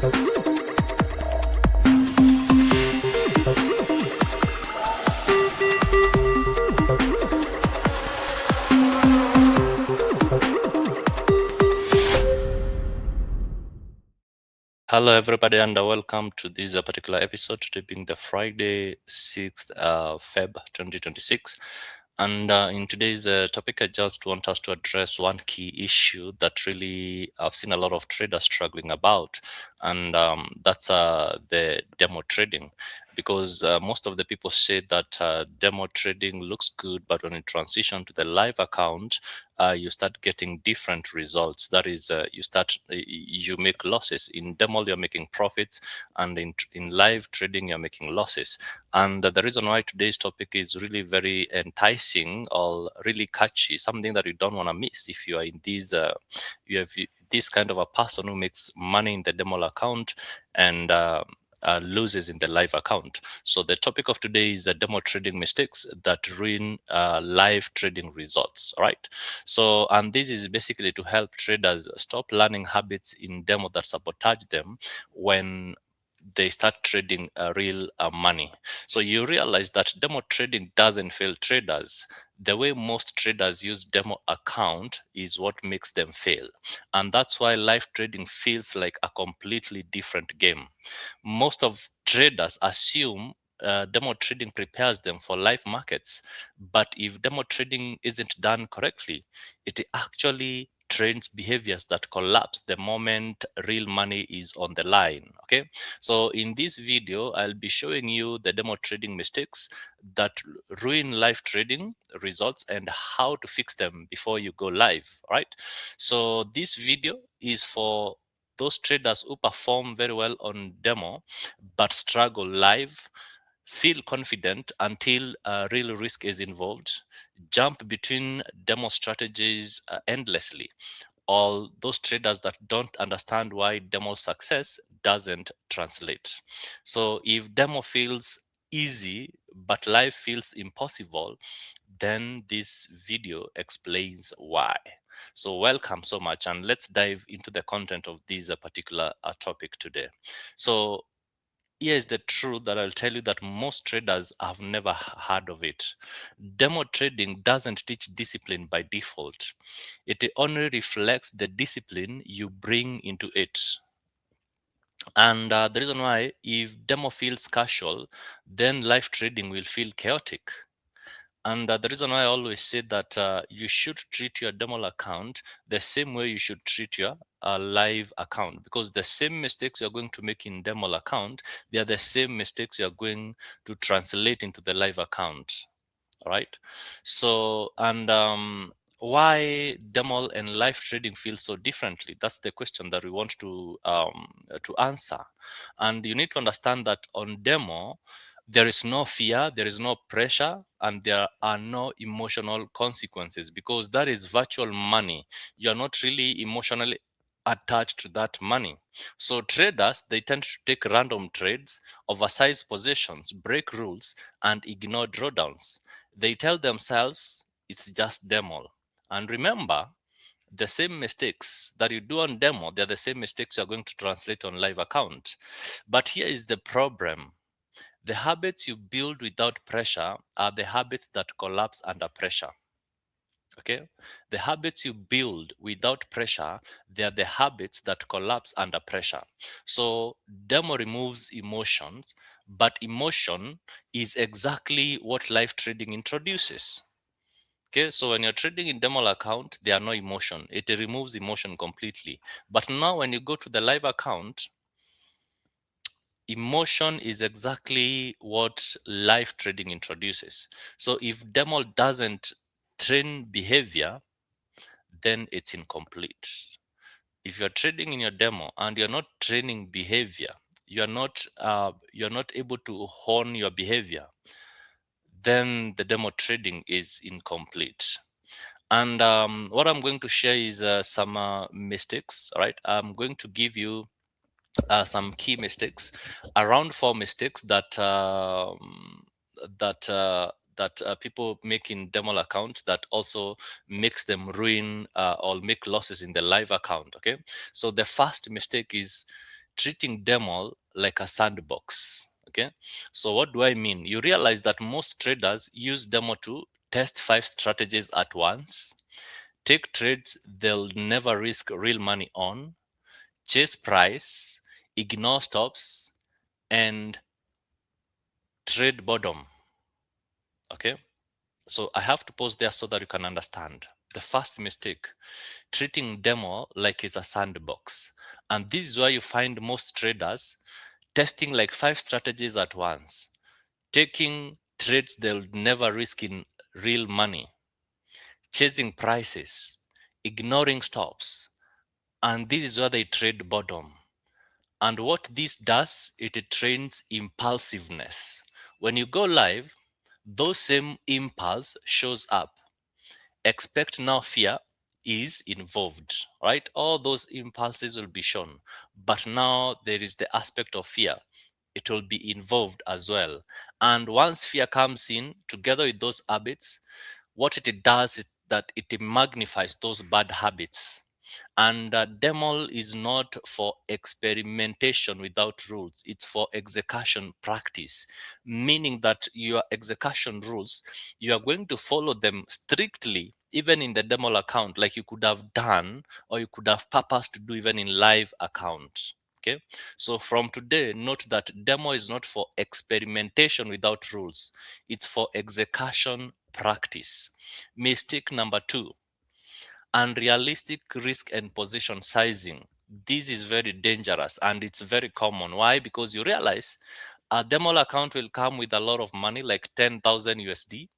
Hello, everybody, and welcome to this particular episode, today being the Friday, 6th Feb 2026. And in today's topic, I just want us to address one key issue that really I've seen a lot of traders struggling about, and that's the demo trading. Because most of the people say that demo trading looks good, but when you transition to the live account, you start getting different results. That is, you make losses. In demo, you're making profits, and in live trading, you're making losses. And the reason why today's topic is really very enticing or really catchy, something that you don't want to miss if you are in these, you have this kind of a person who makes money in the demo account and loses in the live account. So the topic of today is demo trading mistakes that ruin live trading results. All right. So, and this is basically to help traders stop learning habits in demo that sabotage them when they start trading real money. So you realize that demo trading doesn't fail traders. The way most traders use demo account is what makes them fail. And that's why live trading feels like a completely different game. Most of traders assume demo trading prepares them for live markets. But if demo trading isn't done correctly, it actually trains behaviors that collapse the moment real money is on the line. Okay. So in this video, I'll be showing you the demo trading mistakes that ruin live trading results and how to fix them before you go live. Right. So this video is for those traders who perform very well on demo but struggle live, feel confident until real risk is involved, jump between demo strategies endlessly. All those traders that don't understand why demo success doesn't translate. So if demo feels easy but life feels impossible, then this video explains why. So welcome so much, and let's dive into the content of this particular topic today. So here is the truth that I'll tell you that most traders have never heard of it. Demo trading doesn't teach discipline by default. It only reflects the discipline you bring into it. And the reason why, if demo feels casual, then live trading will feel chaotic. And the reason why I always say that you should treat your demo account the same way you should treat your live account, because the same mistakes you're going to make in demo account, they are the same mistakes you're going to translate into the live account. All right. So, and why demo and live trading feel so differently? That's the question that we want to answer. And you need to understand that on demo, there is no fear, there is no pressure, and there are no emotional consequences, because that is virtual money. You're not really emotionally attached to that money. So traders, they tend to take random trades, oversize positions, break rules, and ignore drawdowns. They tell themselves it's just demo. And remember, the same mistakes that you do on demo, they're the same mistakes you're going to translate on live account. But here is the problem. The habits you build without pressure are the habits that collapse under pressure. Okay? The habits you build without pressure, they are the habits that collapse under pressure. So demo removes emotions, but emotion is exactly what live trading introduces. Okay, so when you're trading in demo account, there are no emotion. It removes emotion completely. But now when you go to the live account, emotion is exactly what live trading introduces. So if demo doesn't train behavior, then it's incomplete. If you're trading in your demo and you're not training behavior, you're not able to hone your behavior, then the demo trading is incomplete. And what I'm going to share is some mistakes. All right, I'm going to give you some key mistakes, around 4 mistakes that people make in demo account that also makes them ruin or make losses in the live account. Okay, so the first mistake is treating demo like a sandbox. Okay, so what do I mean? You realize that most traders use demo to test 5 strategies at once, take trades they'll never risk real money on, chase price, ignore stops, and trade bottom. Okay, so I have to pause there so that you can understand. The first mistake, treating demo like it's a sandbox. And this is where you find most traders testing like 5 strategies at once, taking trades they'll never risk in real money, chasing prices, ignoring stops, and this is where they trade bottom. And what this does, it trains impulsiveness. When you go live, those same impulse shows up. Expect now fear is involved, right? All those impulses will be shown, but now there is the aspect of fear. It will be involved as well. And once fear comes in together with those habits, what it does is that it magnifies those bad habits. And demo is not for experimentation without rules, it's for execution practice, meaning that your execution rules, you are going to follow them strictly even in the demo account, like you could have done or you could have purposed to do even in live account. Okay, so from today, note that demo is not for experimentation without rules, it's for execution practice. Mistake number 2, unrealistic risk and position sizing. This is very dangerous and it's very common. Why? Because you realize a demo account will come with a lot of money, like 10,000 USD.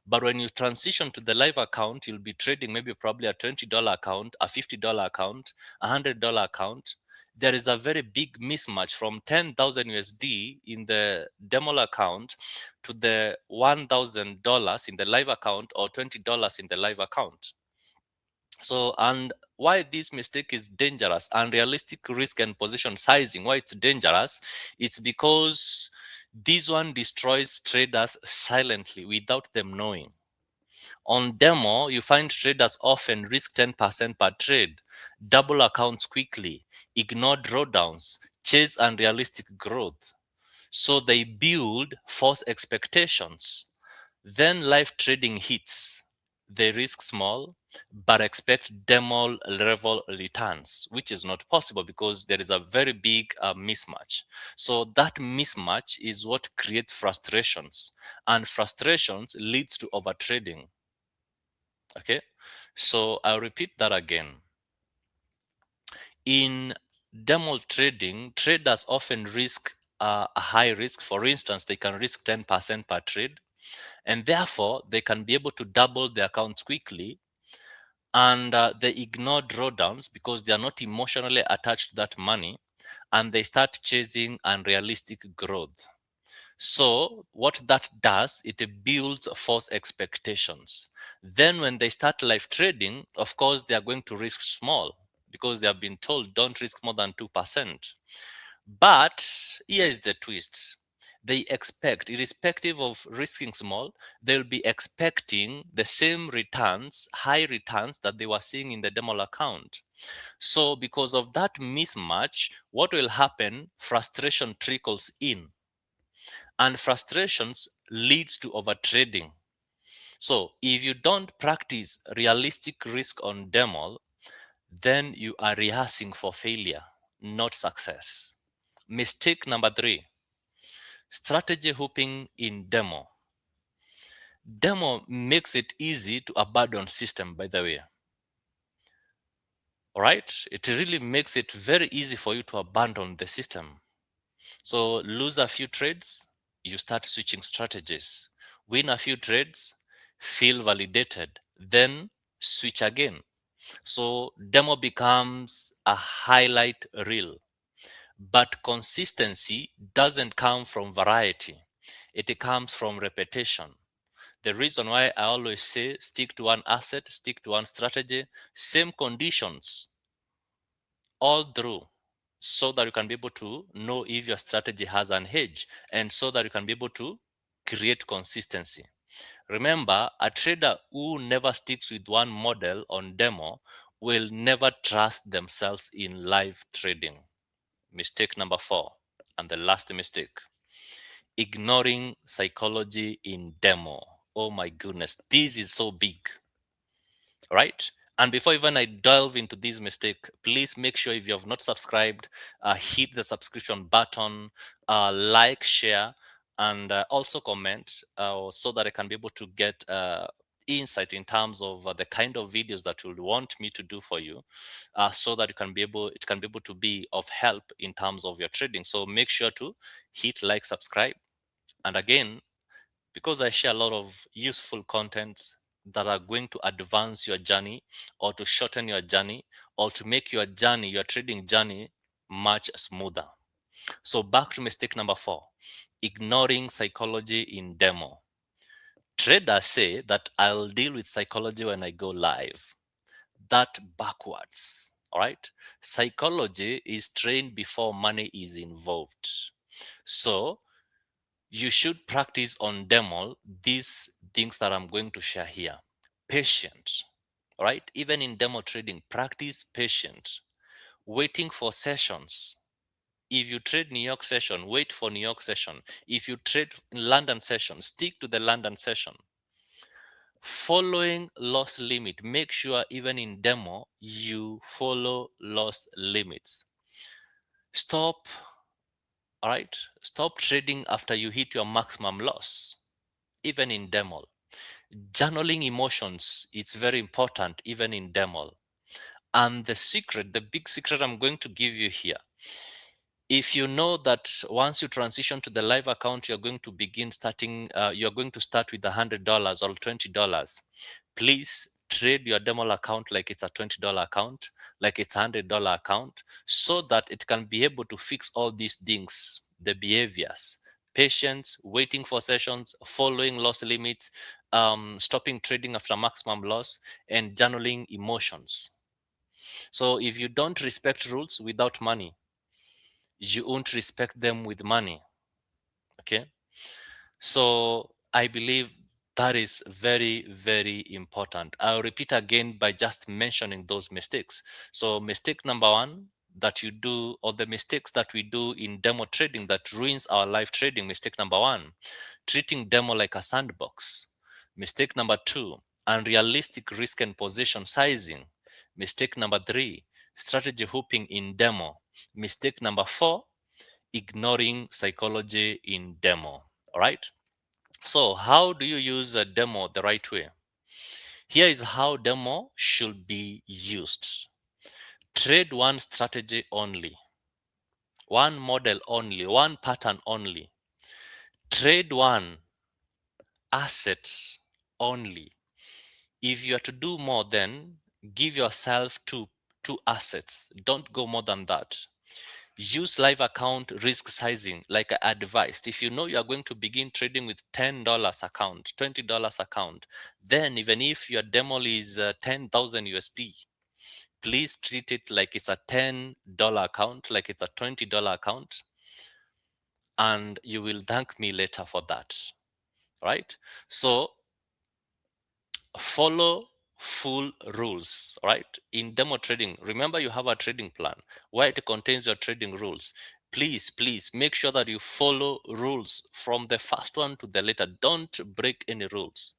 But when you transition to the live account, you'll be trading maybe probably a $20 account, a $50 account, a $100 account. There is a very big mismatch from 10,000 USD in the demo account to the $1,000 in the live account or $20 in the live account. So, and why this mistake is dangerous, unrealistic risk and position sizing, why it's dangerous, it's because this one destroys traders silently without them knowing. On demo, you find traders often risk 10% per trade, double accounts quickly, ignore drawdowns, chase unrealistic growth. So they build false expectations. Then live trading hits. They risk small but expect demo level returns, which is not possible because there is a very big mismatch. So that mismatch is what creates frustrations, and frustrations leads to overtrading. Okay, so I'll repeat that again. In demo trading, traders often risk a high risk. For instance, they can risk 10% per trade, and therefore they can be able to double their accounts quickly. And they ignore drawdowns because they are not emotionally attached to that money, and they start chasing unrealistic growth. So what that does, it builds false expectations. Then when they start live trading, of course, they are going to risk small because they have been told don't risk more than 2%. But here is the twist. They expect, irrespective of risking small, they'll be expecting the same returns, high returns that they were seeing in the demo account. So because of that mismatch, what will happen? Frustration trickles in, and frustrations leads to overtrading. So if you don't practice realistic risk on demo, then you are rehearsing for failure, not success. Mistake number 3, strategy hooping in demo. Demo makes it easy to abandon system, by the way. All right, it really makes it very easy for you to abandon the system. So lose a few trades, you start switching strategies. Win a few trades, feel validated, then switch again. So demo becomes a highlight reel. But consistency doesn't come from variety. It comes from repetition. The reason why I always say stick to one asset, stick to one strategy, same conditions all through, so that you can be able to know if your strategy has an edge, and so that you can be able to create consistency. Remember, a trader who never sticks with one model on demo will never trust themselves in live trading. Mistake number 4, and the last mistake: ignoring psychology in demo. Oh my goodness, this is so big, right? And before even I delve into this mistake, please make sure if you have not subscribed, hit the subscription button, like, share, and also comment, so that I can be able to get insight in terms of the kind of videos that you would want me to do for you, so that it can be able to be of help in terms of your trading. So make sure to hit like, subscribe, and again, because I share a lot of useful contents that are going to advance your journey, or to shorten your journey, or to make your journey, your trading journey, much smoother. So back to mistake number 4: ignoring psychology in demo. Traders say that I'll deal with psychology when I go live. That backwards. All right. Psychology is trained before money is involved. So you should practice on demo these things that I'm going to share here. Patience, all right? Even in demo trading, practice patience. Waiting for sessions. If you trade New York session, wait for New York session. If you trade in London session, stick to the London session. Following loss limit. Make sure even in demo, you follow loss limits. Stop, all right? Stop trading after you hit your maximum loss, even in demo. Journaling emotions, it's very important even in demo. And the secret, the big secret I'm going to give you here: if you know that once you transition to the live account, you're going to you're going to start with $100 or $20, please trade your demo account like it's a $20 account, like it's $100 account, so that it can be able to fix all these things, the behaviors: patience, waiting for sessions, following loss limits, stopping trading after maximum loss, and journaling emotions. So if you don't respect rules without money, you won't respect them with money. Okay. So I believe that is very, very important. I'll repeat again by just mentioning those mistakes. So mistake number 1 that you do, or the mistakes that we do in demo trading that ruins our live trading: mistake number 1, treating demo like a sandbox. Mistake number 2, unrealistic risk and position sizing. Mistake number 3, strategy hooping in demo. Mistake number 4, ignoring psychology in demo. All right. So how do you use a demo the right way? Here is how demo should be used. Trade one strategy only, one model only, one pattern only. Trade one asset only. If you are to do more, then give yourself two assets. Don't go more than that. Use live account risk sizing like I advised. If you know you are going to begin trading with $10 account, $20 account, then even if your demo is 10,000 USD, please treat it like it's a $10 account, like it's a $20 account, and you will thank me later for that. Right? So follow full rules. Right? In demo trading, remember you have a trading plan where it contains your trading rules. Please make sure that you follow rules from the first one to the later. Don't break any rules.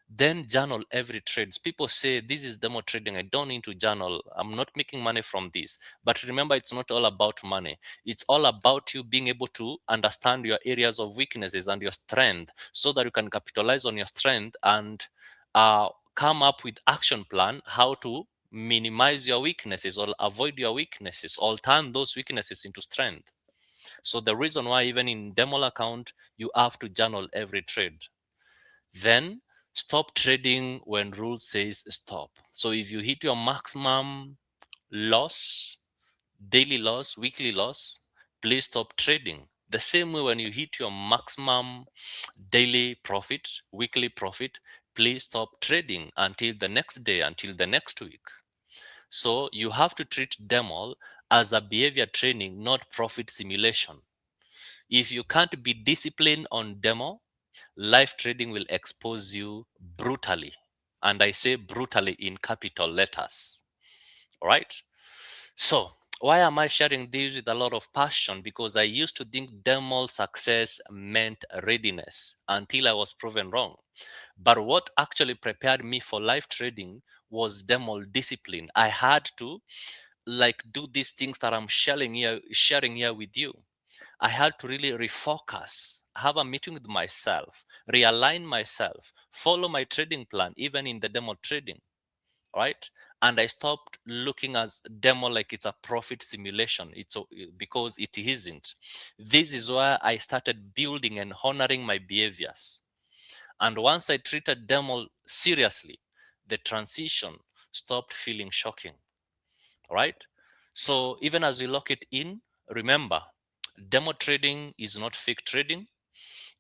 Then journal every trades. People say this is demo trading, I don't need to journal, I'm not making money from this. But remember, it's not all about money. It's all about you being able to understand your areas of weaknesses and your strength, so that you can capitalize on your strength and come up with action plan how to minimize your weaknesses or avoid your weaknesses or turn those weaknesses into strength. So the reason why even in demo account you have to journal every trade. Then stop trading when rule says stop. So if you hit your maximum loss, daily loss, weekly loss, please stop trading. The same way, when you hit your maximum daily profit, weekly profit, please stop trading until the next day, until the next week. So you have to treat demo as a behavior training, not profit simulation. If you can't be disciplined on demo, live trading will expose you brutally. And I say brutally in capital letters. All right. So, Why am I sharing this with a lot of passion? Because I used to think demo success meant readiness until I was proven wrong. But what actually prepared me for live trading was demo discipline. I had to do these things that I'm sharing here with you. I had to really refocus, have a meeting with myself, realign myself, follow my trading plan, even in the demo trading, right? And I stopped looking as demo like it's a profit simulation. Because it isn't. This is where I started building and honoring my behaviors. And once I treated demo seriously, the transition stopped feeling shocking, right? So even as we lock it in, remember, demo trading is not fake trading,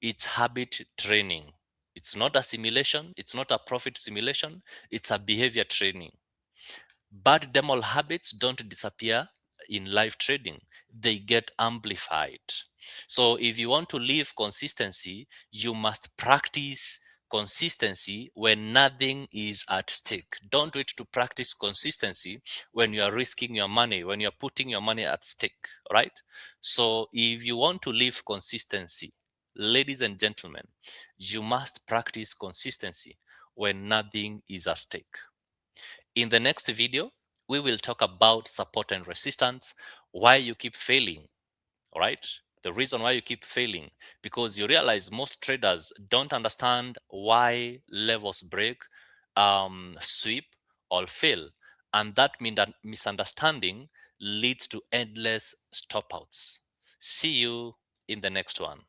it's habit training. It's not a simulation, it's not a profit simulation, it's a behavior training. Bad demo habits don't disappear in live trading, they get amplified. So, if you want to live consistency, you must practice consistency when nothing is at stake. Don't wait to practice consistency when you are risking your money, when you're putting your money at stake, right? So, if you want to live consistency, ladies and gentlemen, you must practice consistency when nothing is at stake. In the next video, we will talk about support and resistance, why you keep failing, all right? The reason why you keep failing, because you realize most traders don't understand why levels break, sweep, or fail. And that means that misunderstanding leads to endless stopouts. See you in the next one.